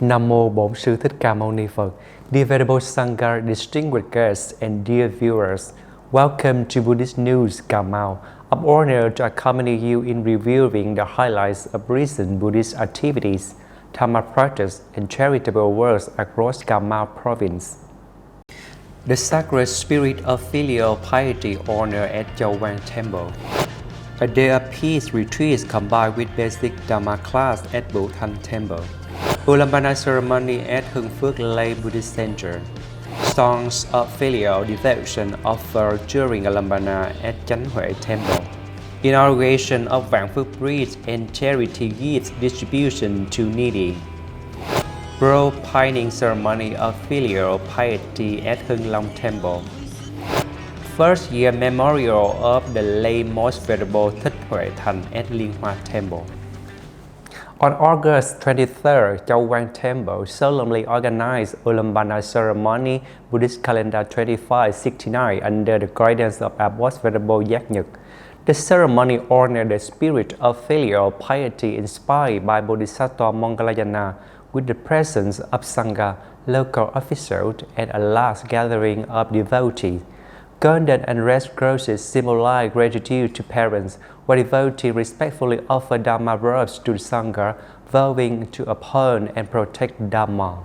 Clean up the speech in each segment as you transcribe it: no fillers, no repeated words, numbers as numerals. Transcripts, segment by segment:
Nam mô Bổn Sư Thích Ca Mâu Ni Phật. Dear Venerable Sangha, distinguished guests, and dear viewers, welcome to Buddhist News Cà Mau. I'm honored to accompany you in reviewing the highlights of recent Buddhist activities, Dharma practice, and charitable works across Cà Mau province. The sacred spirit of filial piety honored at Châu Quang Temple. A day of peace retreats combined with basic Dharma class at Bhutan Temple. Ulambana ceremony at Hưng Phước Lay Buddhist Center. Songs of filial devotion offered during Ulambana at Chánh Huệ Temple. Inauguration of Vạn Phước Bridge and charity gifts distribution to needy. Broad pining ceremony of filial piety at Hưng Long Temple. First year memorial of the late Most Venerable Thích at Liên Hoa Temple. On August 23rd, Châu Quang Temple solemnly organized Ulambana ceremony Buddhist calendar 2569 under the guidance of Most Venerable Giác Nhật. The ceremony honored the spirit of filial piety inspired by Bodhisattva Mangalayana with the presence of Sangha, local officials, and a large gathering of devotees. Golden and red roses symbolize gratitude to parents, while devotees respectfully offer Dharma robes to the Sangha, vowing to uphold and protect Dharma.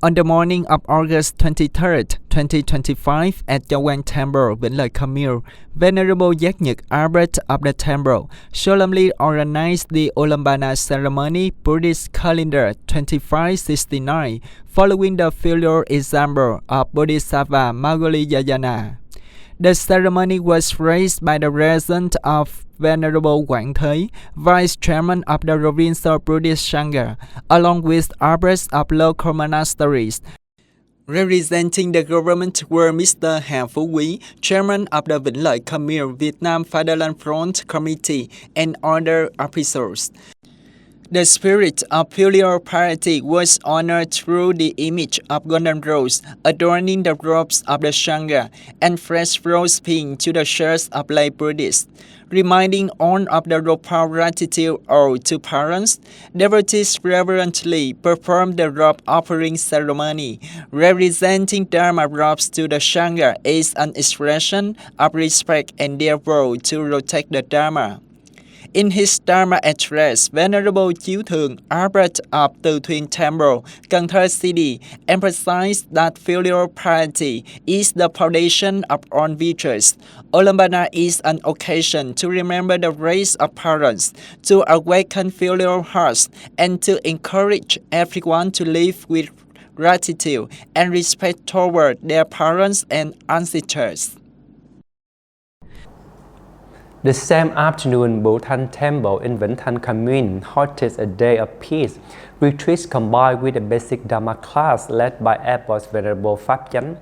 On the morning of August 23rd, 2025, at Châu Quang Temple, Vĩnh Lợi Khmer, Venerable Giác Nhật, abbot of the temple, solemnly organized the Ulambana ceremony Buddhist calendar 2569, following the filial example of Bodhisattva Mangalayana. The ceremony was raised by the regent of Venerable Quảng Thế, Vice Chairman of the Provincial Buddhist Sangha, along with abbots of local monasteries. Representing the government were Mr. Hà Phú Quý, Chairman of the Vĩnh Lợi Khmer Vietnam Fatherland Front Committee, and other officers. The spirit of filial piety was honored through the image of golden rose adorning the robes of the Sangha and fresh rose pink to the shirts of lay Buddhists. Reminding all of the profound gratitude owed to parents, devotees reverently performed the robe offering ceremony, representing Dharma robes to the Sangha as an expression of respect and their vow to protect the Dharma. In his Dharma address, Venerable Chiếu Thường, abbot of Từ Thuyên Temple, Cần Thơ City, emphasized that filial piety is the foundation of all virtues. Ulambana is an occasion to remember the grace of parents, to awaken filial hearts, and to encourage everyone to live with gratitude and respect toward their parents and ancestors. The same afternoon, Bhutan Temple in Vĩnh Thanh Commune hosted a day of peace retreats combined with a basic Dharma class led by Abbot Venerable Pháp Chánh.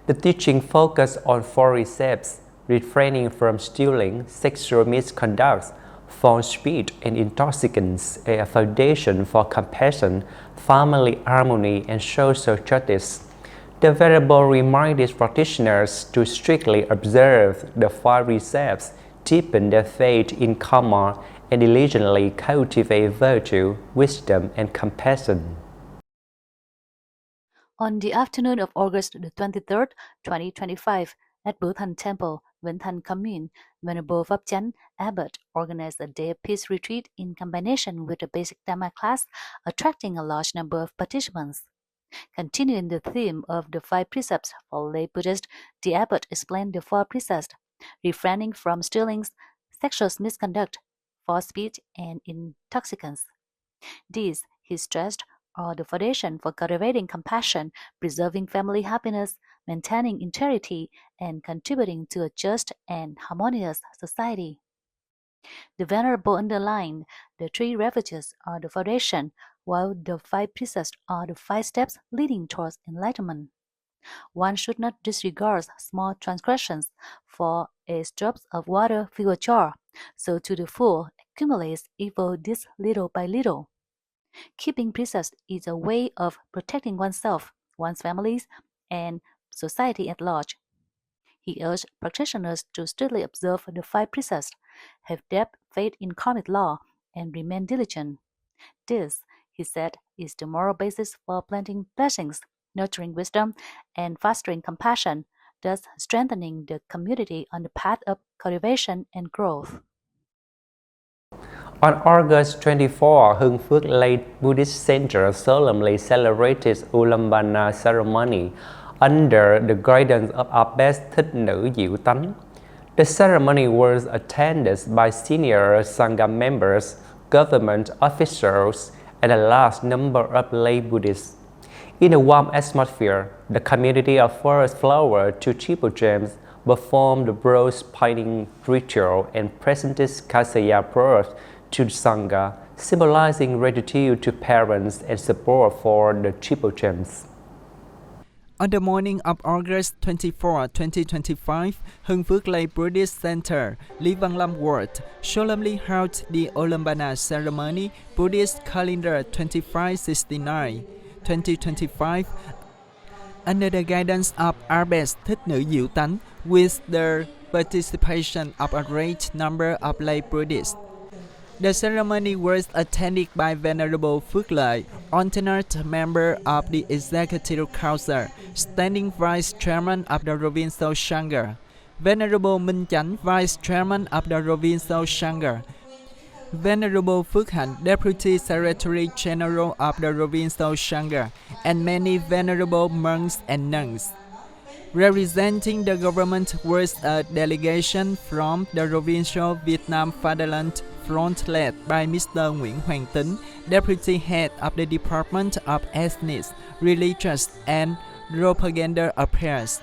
The teaching focused on four precepts: refraining from stealing, sexual misconduct, false speech, and intoxicants, a foundation for compassion, family harmony, and social justice. The Venerable reminded practitioners to strictly observe the five precepts, deepen their faith in karma, and diligently cultivate virtue, wisdom, and compassion. On the afternoon of August the 23rd, 2025, at Bhutan Temple, Vĩnh Thanh Commune, Venerable Pháp Chánh, Abbot, organized a day of peace retreat in combination with a basic Dharma class, attracting a large number of participants. Continuing the theme of the five precepts for lay Buddhists, the Abbot explained the four precepts: refraining from stealing, sexual misconduct, false speech, and intoxicants. These, he stressed, are the foundation for cultivating compassion, preserving family happiness, maintaining integrity, and contributing to a just and harmonious society. The Venerable underlined the three refuges are the foundation, while the five precepts are the five steps leading towards enlightenment. One should not disregard small transgressions, for as drops of water fill a jar, so to the full accumulates evil deeds little by little. Keeping precepts is a way of protecting oneself, one's families, and society at large. He urged practitioners to strictly observe the five precepts, have depth faith in karmic law, and remain diligent. This, he said, is the moral basis for planting blessings, nurturing wisdom, and fostering compassion, thus strengthening the community on the path of cultivation and growth. On August 24, Hưng Phước Lake Buddhist Center solemnly celebrated Ulambana ceremony under the guidance of Abbess Thích, Dưới, phải. The ceremony was attended by senior Sangha members, government officials, and a large number of lay Buddhists. In a warm atmosphere, the community offers flowers to triple gems, performed the rose painting ritual, and presented kasaya prayers to the Sangha, symbolizing gratitude to parents and support for the triple gems. On the morning of August 24, 2025, Hưng Phước Lake Buddhist Center, Lý Văn Lâm Ward, solemnly held the Ulambana ceremony, Buddhist calendar 2569, 2025, under the guidance of Abbess Thích, Dưới, phải, with the participation of a great number of lay Buddhists. The ceremony was attended by Venerable Phước Lợi, alternate member of the Executive Council, standing Vice Chairman of the Provincial Sangha, Venerable Minh Chánh, Vice Chairman of the Provincial Sangha, Venerable Phước Hạnh, Deputy Secretary General of the Provincial Sangha, and many venerable monks and nuns. Representing the government was a delegation from the Provincial Vietnam Fatherland Front led by Mr. Nguyễn Hoàng Tính, Deputy Head of the Department of Ethnic, Religious and Propaganda Affairs.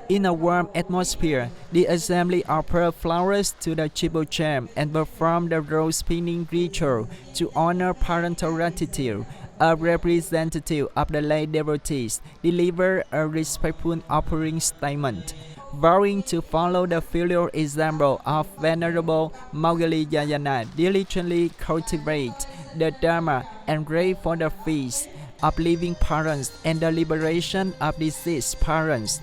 In a warm atmosphere, the assembly offered flowers to the triple gem and performed the rose pinning ritual to honor parental gratitude. A representative of the lay devotees delivered a respectful offering statement, vowing to follow the filial example of Venerable Maugalayana, diligently cultivate the Dharma and pray for the peace of living parents and the liberation of deceased parents.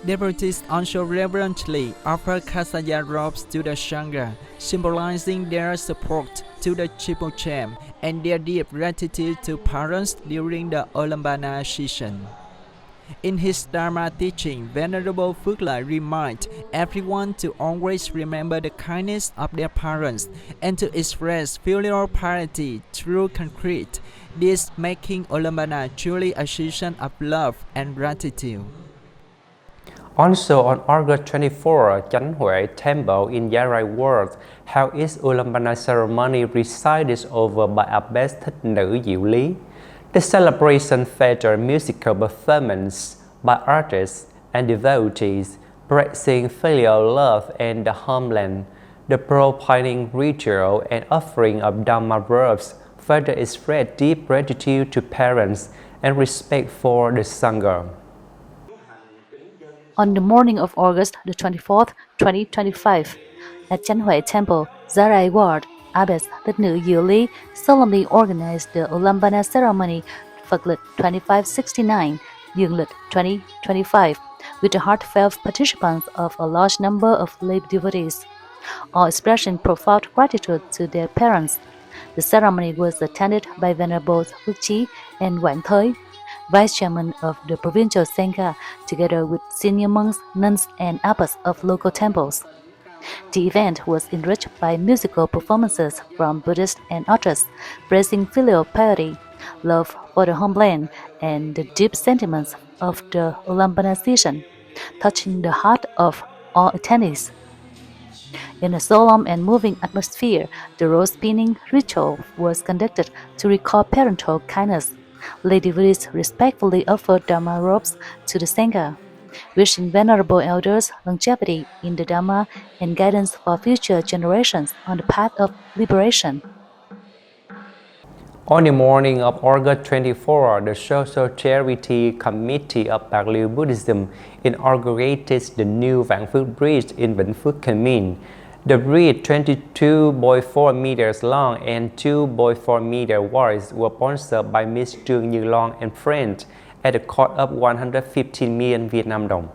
Devotees also reverently offer kasaya robes to the Sangha, symbolizing their support to the triple gem and their deep gratitude to parents during the Ulambana season. In his Dharma teaching, Venerable Phước Lợi reminded everyone to always remember the kindness of their parents and to express filial piety through concrete, this making Ulambana truly a season of love and gratitude. Also on August 24, Chánh Huệ Temple in Yarai World held its Ulambana ceremony presided over by Abbess Thích, Dưới. The celebration featured musical performance by artists and devotees, praising filial love and the homeland. The pearl-pining ritual and offering of Dhamma robes further expressed deep gratitude to parents and respect for the Sangha. On the morning of August the 24th, 2025, at Chánh Huệ Temple, Yarai Ward, Abbess Thích, Dưới solemnly organized the Ulambana ceremony, Phật lịch 2569, Dương lịch 2025, with the heartfelt participants of a large number of lay devotees, all expressing profound gratitude to their parents. The ceremony was attended by Venerable Phước Chí and Quảng Thới, Vice Chairman of the Provincial Sangha, together with senior monks, nuns, and abbots of local temples. The event was enriched by musical performances from Buddhists and artists, praising filial piety, love for the homeland, and the deep sentiments of the Ulambana season, touching the heart of all attendees. In a solemn and moving atmosphere, the rose pinning ritual was conducted to recall parental kindness. Lay devotees respectfully offered Dharma robes to the Sangha, wishing venerable elders longevity in the Dharma and guidance for future generations on the path of liberation. On the morning of August 24, the Social Charity Committee of Bạc Liêu Buddhism inaugurated the new Vạn Phước Bridge in Vĩnh Phước Commune. The bridge, 22.4 meters long and 2.4 meters wide, was sponsored by Miss Trương Như Loan and friends at a cost of 115 million Vietnam Đồng.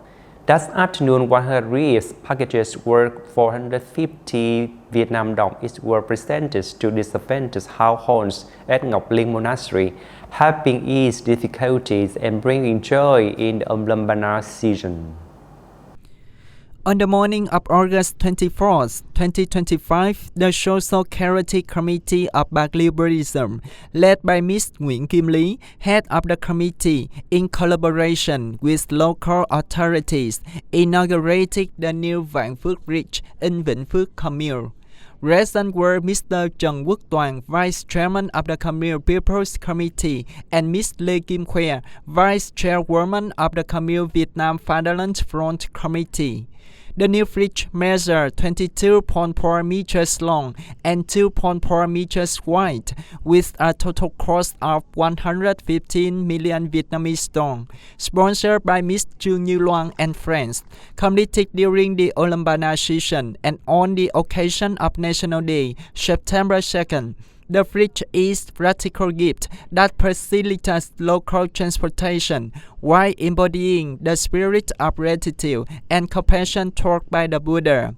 That afternoon, 100 packages worth 450 Vietnam dong were presented to disadvantaged households at Ngọc Linh Monastery, helping ease difficulties and bringing joy in the Ulambana season. On the morning of August 24th, 2025, the Social Charity Committee of Berkeley Buddhism, led by Ms. Nguyễn Kim Lý, head of the committee, in collaboration with local authorities, inaugurated the new Vạn Phước Bridge in Vĩnh Phước Commune. Present were Mr. Trần Quốc Toàn, Vice Chairman of the Commune People's Committee, and Ms. Lê Kim Khoe, Vice Chairwoman of the Commune Vietnam Fatherland Front Committee. The new bridge measures 22.4 meters long and 2.4 meters wide, with a total cost of 115 million Vietnamese dong, sponsored by Ms. Trương Như Loan and friends, completed during the Ulambana season and on the occasion of National Day, September 2nd. The bridge is a practical gift that facilitates local transportation while embodying the spirit of gratitude and compassion taught by the Buddha.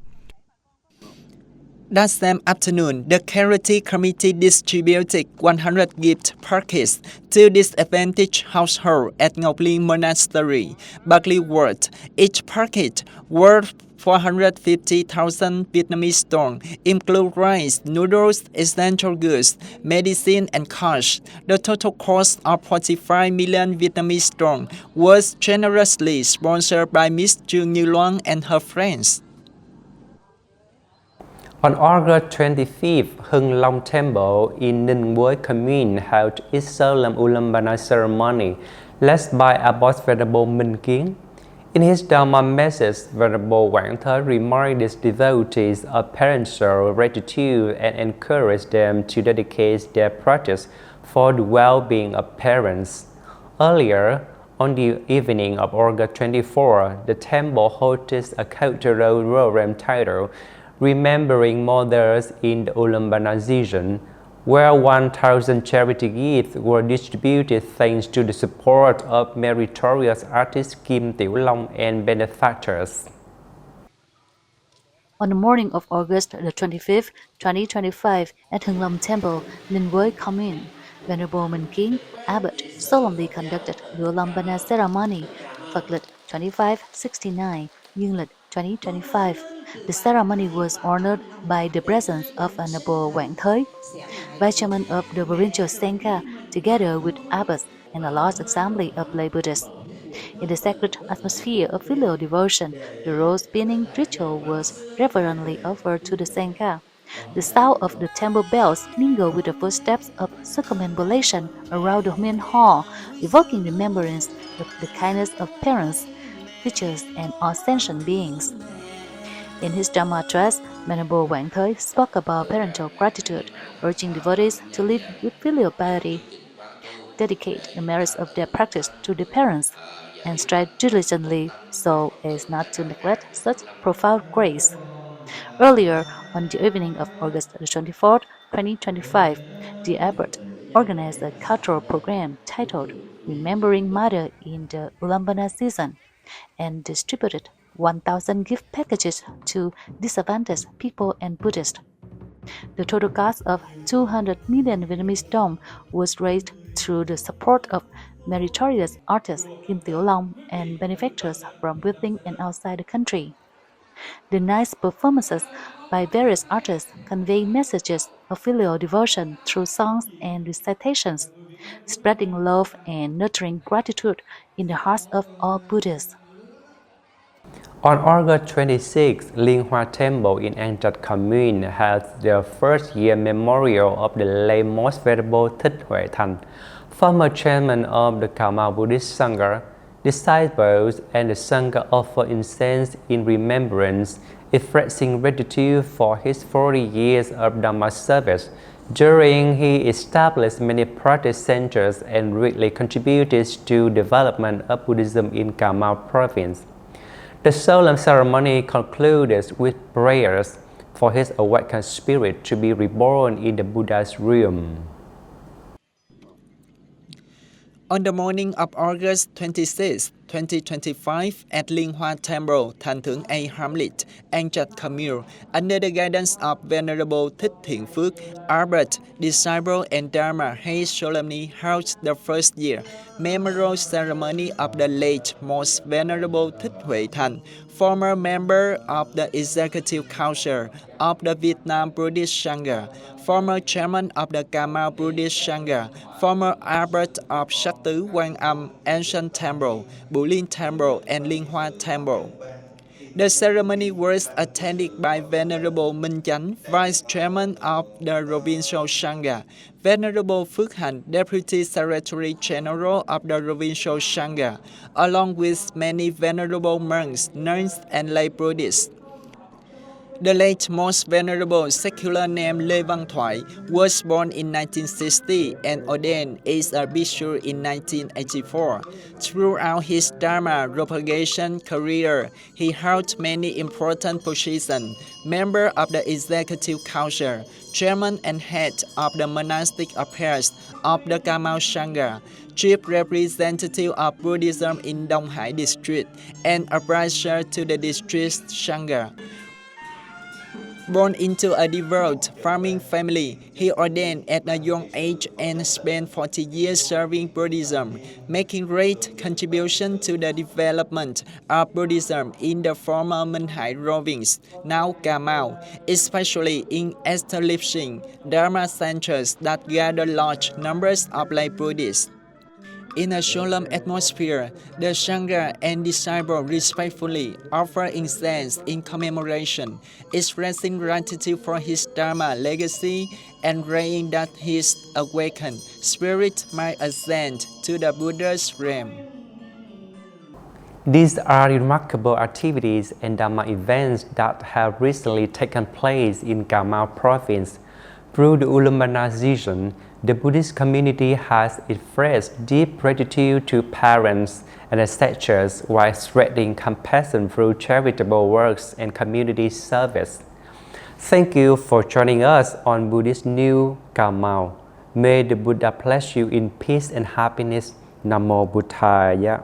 That same afternoon, the Charity Committee distributed 100 gift packages to disadvantaged households at Ngọc Linh Monastery, Berkeley World. Each package worth 450,000 Vietnamese dong, include rice, noodles, essential goods, medicine, and cash. The total cost of 45 million Vietnamese dong was generously sponsored by Ms. Trương Như Loan and her friends. On August 25th, Hưng Long Temple in Ninh Quế Commune held its solemn Ulambana ceremony, led by Abbot Venerable Minh Kiến. In his Dharma message, Venerable Quảng Thới reminded his devotees of parental gratitude and encouraged them to dedicate their practice for the well-being of parents. Earlier, on the evening of August 24, the temple hosted a cultural program titled Remembering Mothers in the Ulambana season, where 1,000 charity gifts were distributed thanks to the support of meritorious artist Kim Tiểu Long and benefactors. On the morning of August the 25th, 2025, at Hưng Long Temple, Ninh Quế Commune, Venerable Minh Kiến, Abbot, solemnly conducted the Ulambana ceremony, Phật lịch 2569, Dương lịch 2025. The ceremony was honored by the presence of Venerable Quảng Thới, Vice Chairman of the Provincial Sangha, together with abbots and a large assembly of lay Buddhists. In the sacred atmosphere of filial devotion, the rose spinning ritual was reverently offered to the Sangha. The sound of the temple bells mingled with the footsteps of circumambulation around the main hall, evoking remembrance of the kindness of parents, teachers, and all sentient beings. In his Dharma address, Venerable Quảng Thới spoke about parental gratitude, urging devotees to live with filial piety, dedicate the merits of their practice to their parents, and strive diligently so as not to neglect such profound grace. Earlier, on the evening of August 24, 2025, the abbot organized a cultural program titled Remembering Mother in the Ulambana season and distributed 1,000 gift packages to disadvantaged people and Buddhists. The total cost of 200 million Vietnamese dong was raised through the support of meritorious artists Kim Tiểu Long and benefactors from within and outside the country. The night's performances by various artists convey messages of filial devotion through songs and recitations, spreading love and nurturing gratitude in the hearts of all Buddhists. On August 26, Liên Hoa Temple in An Trạch Commune held the first year memorial of the late Most Venerable Thích Huệ Thành, former chairman of the Karma Buddhist Sangha. Disciples and the Sangha offer incense in remembrance, expressing gratitude for his 40 years of Dhamma service. During he established many practice centers and greatly contributed to development of Buddhism in Karma province. The solemn ceremony concluded with prayers for his awakened spirit to be reborn in the Buddha's realm. On the morning of August 26, 2025, at Linh Hoa Temple, Thành Thượng A Hamlet, Angel Camille, under the guidance of Venerable Thích Thiện Phước, Albert, disciple and Dharma, has solemnly held the first year memorial ceremony of the late Most Venerable Thích Huệ Thành, former member of the Executive Council of the Vietnam Buddhist Sangha, former chairman of the Cà Buddhist Sangha, former abbot of Sắc Tứ Quan Âm Ancient Temple, Bù Linh Temple, and Linh Hoa Temple. The ceremony was attended by Venerable Minh Chánh, Vice Chairman of the Provincial Sangha, Venerable Phước Hạnh, Deputy Secretary General of the Provincial Sangha, along with many venerable monks, nuns, and lay Buddhists. The late Most Venerable secular name Lê Văn Thoại was born in 1960 and ordained as a bishop in 1984. Throughout his Dharma propagation career, he held many important positions: member of the Executive Council, chairman and head of the monastic affairs of the Cà Sangha, chief representative of Buddhism in Đông Hải district, and advisor to the district Sangha. Born into a devout farming family, he ordained at a young age and spent 40 years serving Buddhism, making great contribution to the development of Buddhism in the former Minh Hải province, now Cà Mau, especially in establishing Dharma centers that gather large numbers of lay Buddhists. In a solemn atmosphere, the Sangha and disciples respectfully offer incense in commemoration, expressing gratitude for his Dharma legacy and praying that his awakened spirit might ascend to the Buddha's realm. These are remarkable activities and Dharma events that have recently taken place in Cà Mau province. Through the Ulumanization, the Buddhist community has expressed deep gratitude to parents and ancestors while spreading compassion through charitable works and community service. Thank you for joining us on Buddhist News Cà Mau. May the Buddha bless you in peace and happiness. Namo Buddhaya.